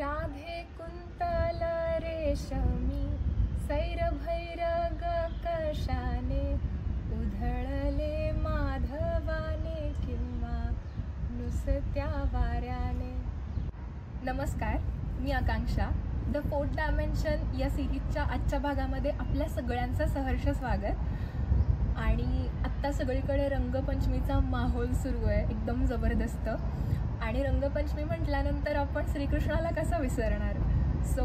Radhe quintal रेशमी सैरभैरग कशाने उधळले माधवाने किंवा नुसत्या वाऱ्याने. नमस्कार, मी आकांक्षा. द फोर्थ डायमेन्शन या सिरीजच्या आजच्या भागामध्ये आपल्या सगळ्यांचं सहर्ष स्वागत. आणि आत्ता सगळीकडे रंगपंचमीचा माहोल सुरू आहे, एकदम जबरदस्त. आणि रंगपंचमी म्हटल्यानंतर आपण श्रीकृष्णाला कसं विसरणार. सो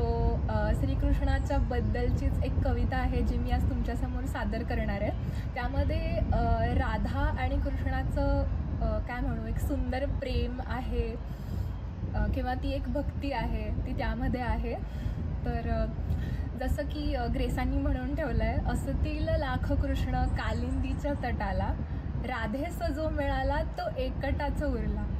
श्रीकृष्णाच्या बद्दलचीच एक कविता आहे जी मी आज तुमच्यासमोर सादर करणार आहे. त्यामध्ये राधा आणि कृष्णाचं काय म्हणू, एक सुंदर प्रेम आहे किंवा ती एक भक्ती आहे, ती त्यामध्ये आहे. तर जसं की ग्रेसांनी म्हणून ठेवलं आहे, असतील लाख कृष्ण कालिंदीच्या तटाला, राधेस जो मिळाला तो एकटाच उरला.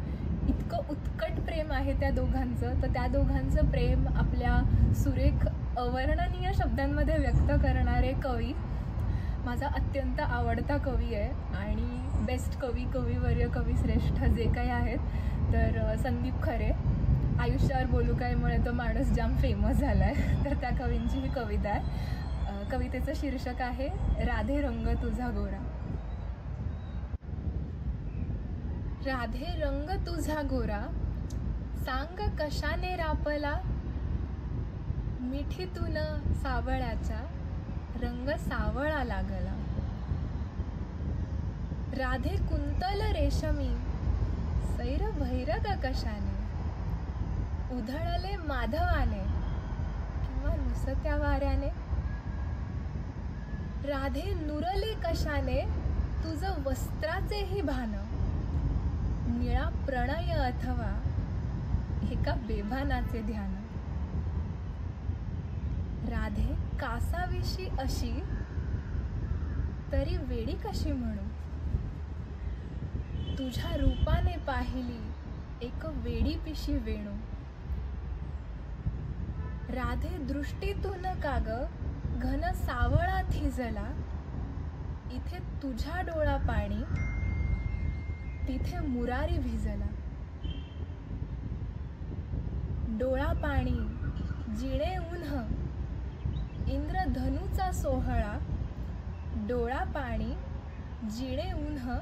इतकं उत्कट प्रेम आहे त्या दोघांचं. तर त्या दोघांचं प्रेम आपल्या सुरेख अवर्णनीय शब्दांमध्ये व्यक्त करणारे कवी, माझा अत्यंत आवडता कवी आहे आणि बेस्ट कवी, कविवर्य, कविश्रेष्ठ जे काही आहेत, तर संदीप खरे. आयुष्यावर बोलू कायमुळे तो माणूस जाम फेमस झाला आहे. तर त्या कवींची ही कविता आहे. कवितेचं शीर्षक आहे राधे रंग तुझा गोरा. राधे रंग तुझा गोरा, सांग कशाने रापला, मिठीतून सावळ्याचा रंग सावळा लागला. राधे कुंतल रेशमी सैर भैरग कशाने उधळले माधवाने किंवा नुसत्या वाऱ्याने. राधे नुरले कशाने तुझं वस्त्राचेही भान, निळा प्रणय अथवा एका बेभानाचे ध्यान. राधे कासाविशी अशी तरी वेडी कशी म्हणू, तुझ्या रूपाने पाहिली एक वेडी पिशी वेणू. राधे दृष्टीतून काग घन सावळा थिजला, इथे तुझ्या डोळा पाणी तिथे मुरारी भिजला. डोळा पाणी जिणे उन्ह इंद्रधनुचा सोहळा, डोळा पाणी जिणे उन्ह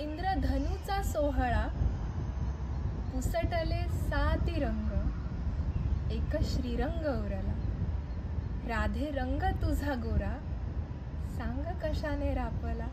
इंद्रधनुचा सोहळा. पुसटले साती रंग एक श्रीरंग उरला. राधे रंग तुझा गोरा, सांग कशाने रापला.